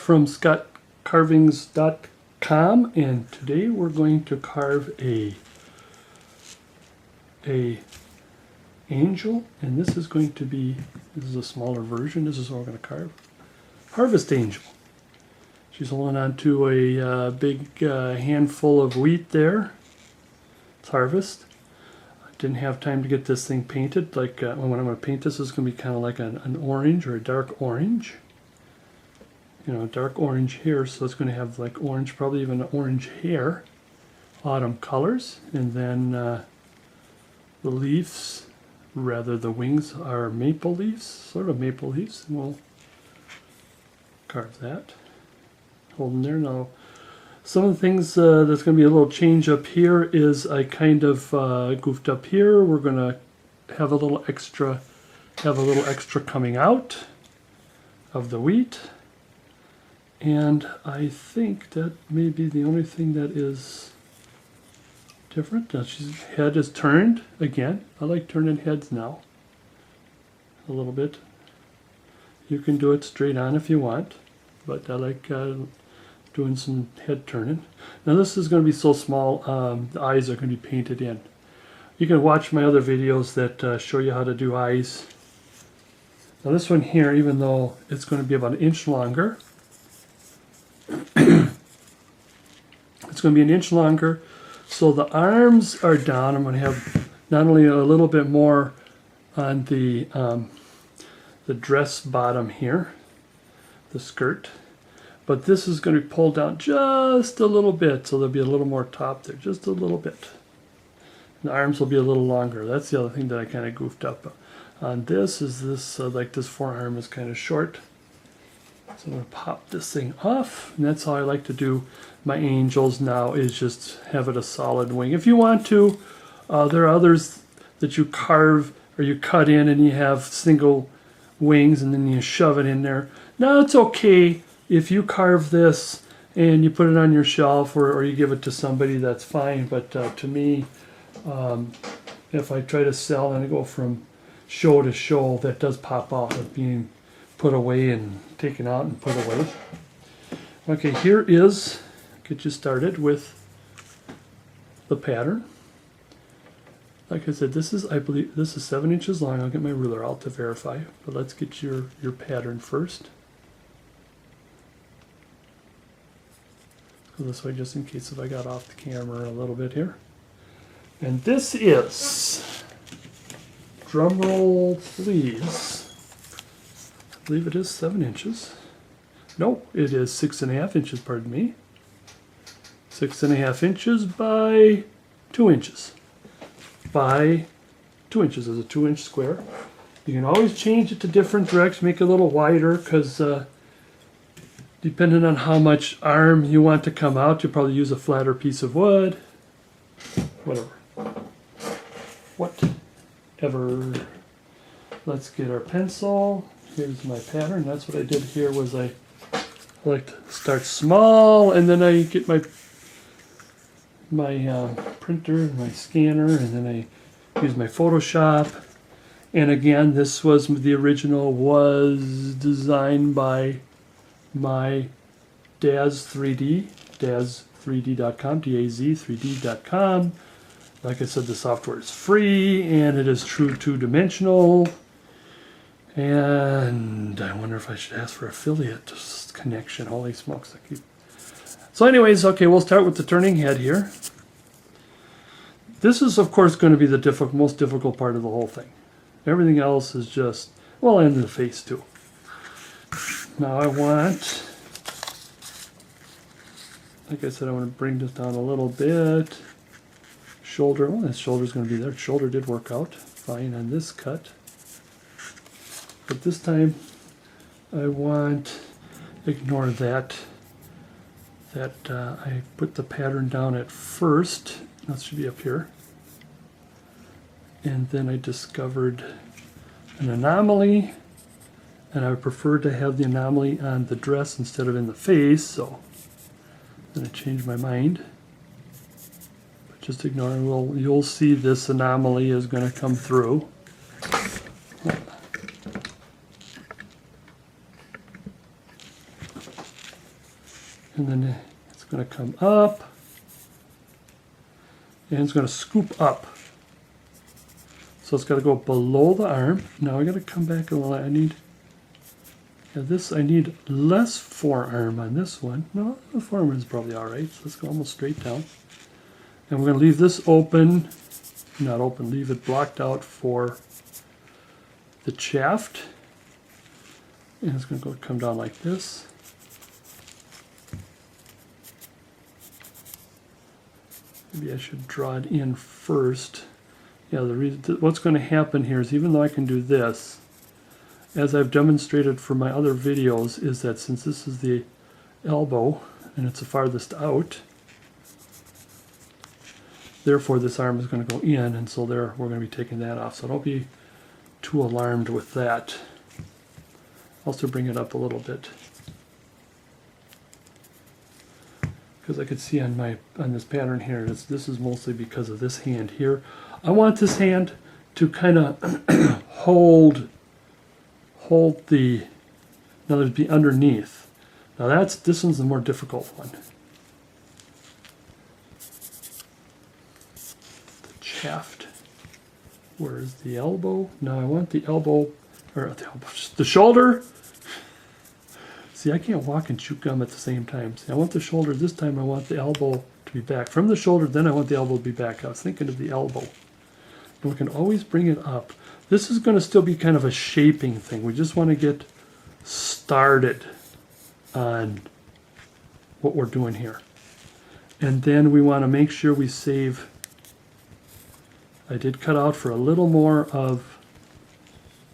from scottcarvings.com, and today we're going to carve a angel, and this is going to be, this is a smaller version. This is what we're going to carve. Harvest angel. She's holding on to a big handful of wheat there. It's harvest. I didn't have time to get this thing painted. Like when I'm going to paint this, it's going to be kind of like an orange or a dark orange. You know, dark orange here, so it's going to have like orange, probably even orange hair. Autumn colors, and then the leaves, rather the wings are maple leaves, sort of maple leaves, and we'll carve that. Holding there now. Some of the things that's going to be a little change up here is I kind of goofed up here. We're going to have a little extra coming out of the wheat. And I think that may be the only thing that is different. Now she's head is turned again. I like turning heads now a little bit. You can do it straight on if you want, but I like doing some head turning. Now this is going to be so small, the eyes are going to be painted in. You can watch my other videos that show you how to do eyes. Now this one here, even though it's going to be about an inch longer, it's going to be an inch longer. So the arms are down. I'm going to have not only a little bit more on the dress bottom here, the skirt, but this is going to be pulled down just a little bit, so there'll be a little more top there, just a little bit. And the arms will be a little longer. That's the other thing that I kind of goofed up on. This is this like this forearm is kind of short. So I'm going to pop this thing off, and that's how I like to do my angels now, is just have it a solid wing. If you want to, there are others that you carve or you cut in and you have single wings and then you shove it in there. Now it's okay if you carve this and you put it on your shelf or you give it to somebody, that's fine. But to me, if I try to sell and I go from show to show, that does pop out of being put away and taken out and put away. Okay, here is, get you started with the pattern. Like I said, this is, I believe, this is 7 inches long. I'll get my ruler out to verify, but let's get your pattern first. Go this way just in case if I got off the camera a little bit here. And this is, drum roll please, I believe it is 7 inches. No, it is 6.5 inches, pardon me. 6.5 inches by 2 inches. By 2 inches is a 2-inch square. You can always change it to different directions, make it a little wider, because depending on how much arm you want to come out, you'll probably use a flatter piece of wood. Whatever. Whatever. Let's get our pencil. Here's my pattern. That's what I did here, was I like to start small, and then I get my printer, my scanner, and then I use my Photoshop. And again, this was the original, was designed by my Daz3D, Daz3D.com, DAZ3D.com. Like I said, the software is free and it is true two-dimensional. And I wonder if I should ask for affiliate connection. Holy smokes. So anyways, okay, we'll start with the turning head here. This is, of course, going to be the most difficult part of the whole thing. Everything else is just, well, and the face too. Now I want, like I said, I want to bring this down a little bit. Shoulder, well, that shoulder's going to be there. Shoulder did work out fine on this cut. But this time, I want, ignore that. I put the pattern down at first. That should be up here. And then I discovered an anomaly, and I would prefer to have the anomaly on the dress instead of in the face, so then I changed my mind. But just ignore it. You'll see this anomaly is going to come through. and then it's going to come up, and it's going to scoop up. So it's got to go below the arm. Now I got to come back a little. I need less forearm on this one. No, the forearm is probably all right. So let's go almost straight down. And we're going to leave this open, not open, leave it blocked out for the shaft. And it's going to come down like this. Maybe I should draw it in first. Yeah, what's going to happen here is, even though I can do this, as I've demonstrated for my other videos, is that since this is the elbow and it's the farthest out, therefore this arm is going to go in, and so there we're going to be taking that off. So don't be too alarmed with that. Also bring it up a little bit, because I could see on this pattern here, this is mostly because of this hand here. I want this hand to kind of hold the, in other words, be underneath. Now this one's the more difficult one. The shaft. Where is the elbow? Now I want the elbow, or the shoulder. See, I can't walk and chew gum at the same time. See, I want the shoulder. This time I want the elbow to be back. From the shoulder, then I want the elbow to be back. I was thinking of the elbow. And we can always bring it up. This is going to still be kind of a shaping thing. We just want to get started on what we're doing here. And then we want to make sure we save. I did cut out for a little more of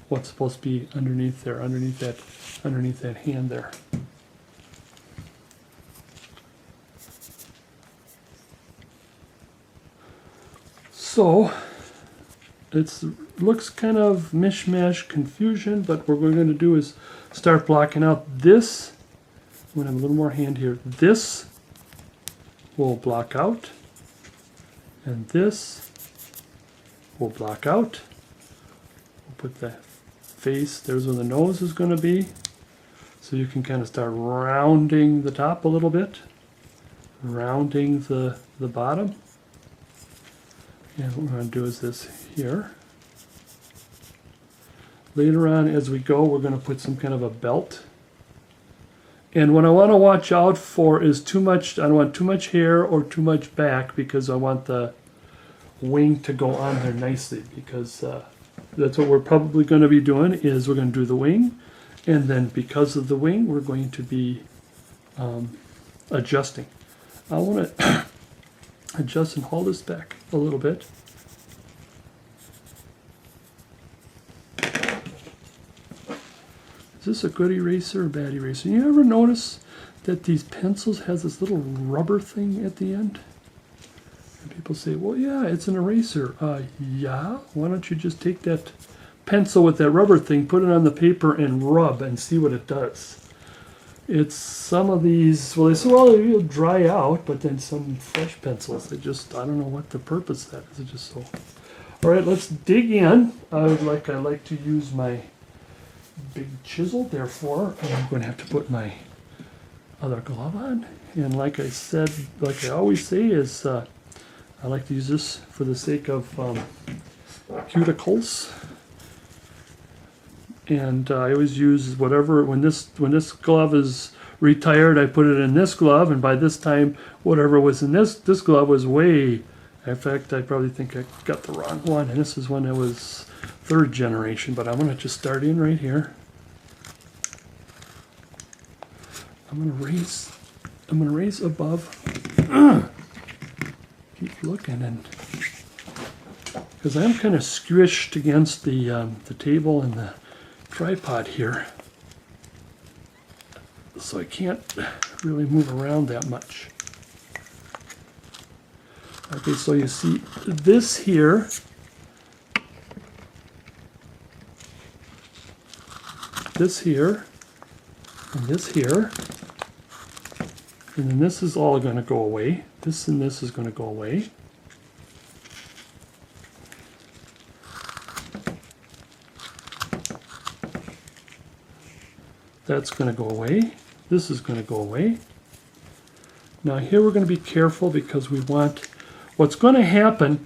what's supposed to be underneath there, underneath that hand there. So it looks kind of mishmash, confusion, but what we're going to do is start blocking out this. I'm going to have a little more hand here. This will block out, and this will block out. We'll put the face, there's where the nose is going to be. So you can kind of start rounding the top a little bit, rounding the bottom. And what we're going to do is this here. Later on as we go, we're going to put some kind of a belt. And what I want to watch out for is I don't want too much hair or too much back, because I want the wing to go on there nicely, because that's what we're probably going to be doing, is we're going to do the wing, and then because of the wing we're going to be adjusting. I want to adjust and hold this back a little bit. Is this a good eraser or bad eraser? You ever notice that these pencils has this little rubber thing at the end? And people say, well, yeah, it's an eraser. Yeah? Why don't you just take that pencil with that rubber thing, put it on the paper, and rub and see what it does? It's some of these, well, they say, well, it'll dry out, but then some fresh pencils, they just, I don't know what the purpose of that is. It's just so. All right, let's dig in. I like to use my big chisel, therefore I'm going to have to put my other glove on. And like I said, like I always say, is I like to use this for the sake of cuticles. And I always use whatever, when this glove is retired, I put it in this glove, and by this time whatever was in this glove was way, in fact I probably think I got the wrong one, and this is when it was 3rd generation, but I'm going to just start in right here. I'm going to raise above. Keep looking, and because I'm kind of squished against the table and the tripod here, so I can't really move around that much. Okay, so you see this here, this here, and this here, and then this is all going to go away. This and this is going to go away. That's going to go away. This is going to go away. Now here we're going to be careful because we want, what's going to happen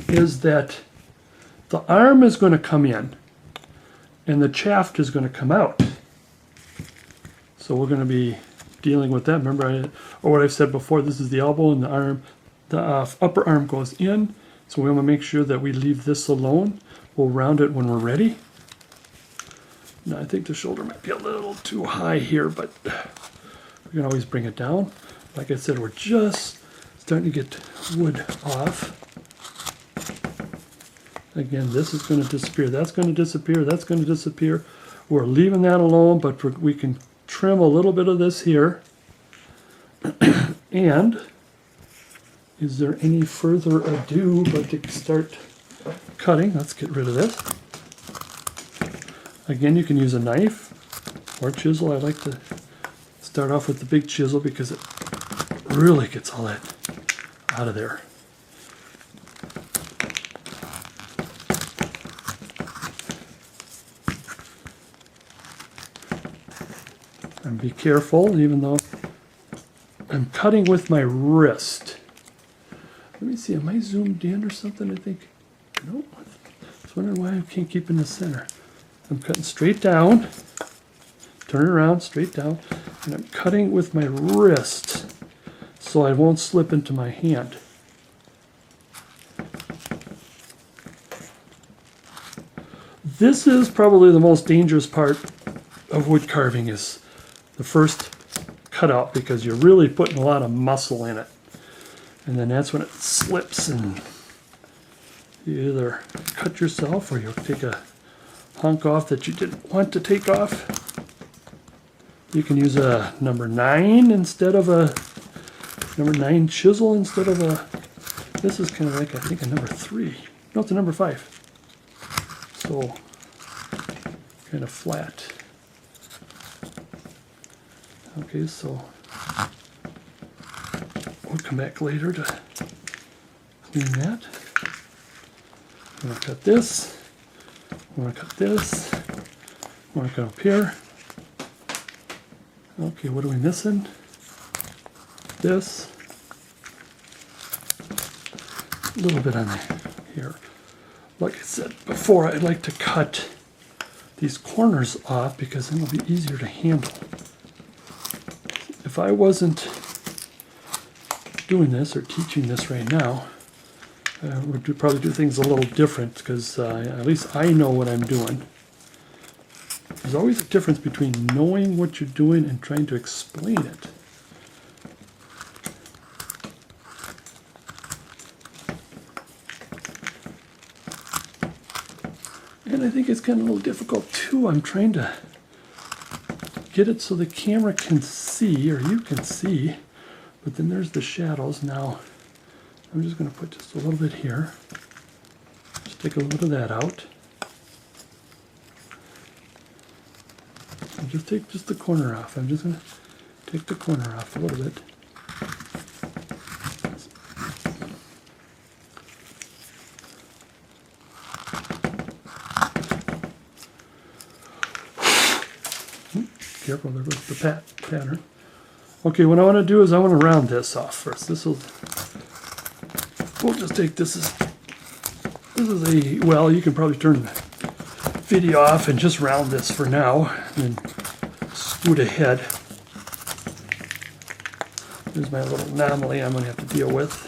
is that the arm is going to come in and the shaft is going to come out. So we're going to be dealing with that. Remember, or what I've said before, this is the elbow and the arm. The upper arm goes in, so we want to make sure that we leave this alone. We'll round it when we're ready. Now I think the shoulder might be a little too high here, but we can always bring it down. Like I said, we're just starting to get wood off. Again, this is going to disappear. That's going to disappear. That's going to disappear. We're leaving that alone, but we can trim a little bit of this here. And is there any further ado but to start cutting? Let's get rid of this. Again, you can use a knife or chisel. I like to start off with the big chisel because it really gets all that out of there. And be careful, even though I'm cutting with my wrist. Let me see, am I zoomed in or something? I think, no. I was wondering why I can't keep in the center. I'm cutting straight down, turn it around, straight down, and I'm cutting with my wrist so I won't slip into my hand. This is probably the most dangerous part of wood carving, is the first cutout, because you're really putting a lot of muscle in it. And then that's when it slips and you either cut yourself or you'll take a hunk off that you didn't want to take off. You can use a number 9 instead of a number 9 chisel instead of a, this is kind of like, I think, a number 3. No, it's a number 5. So, kind of flat. Okay, so we'll come back later to clean that. I'm going to cut this. I'm going to cut this. I'm going to cut up here. Okay, what are we missing? This. A little bit on here. Like I said before, I'd like to cut these corners off because then it'll be easier to handle. If I wasn't doing this or teaching this right now, we'd probably do things a little different because at least I know what I'm doing. There's always a difference between knowing what you're doing and trying to explain it. And I think it's kind of a little difficult too. I'm trying to get it so the camera can see, or you can see, but then there's the shadows. Now I'm just going to put just a little bit here. Just take a little bit of that out. And just take just the corner off. I'm just going to take the corner off a little bit. Careful, there goes the pattern. Okay, what I want to do is I want to round this off first. We'll just take this is a, well, you can probably turn the video off and just round this for now, and then scoot ahead. There's my little anomaly I'm going to have to deal with.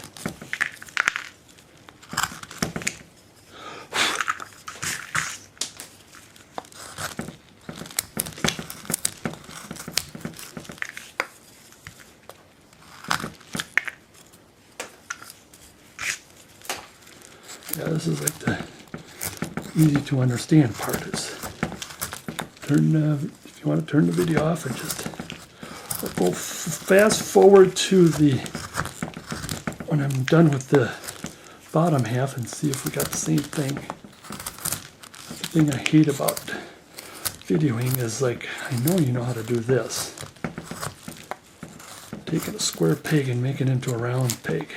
Yeah, this is like the easy to understand part is turn, if you want to turn the video off and just go fast forward to the, when I'm done with the bottom half and see if we got the same thing. The thing I hate about videoing is, like, I know you know how to do this. Taking a square peg and making it into a round peg.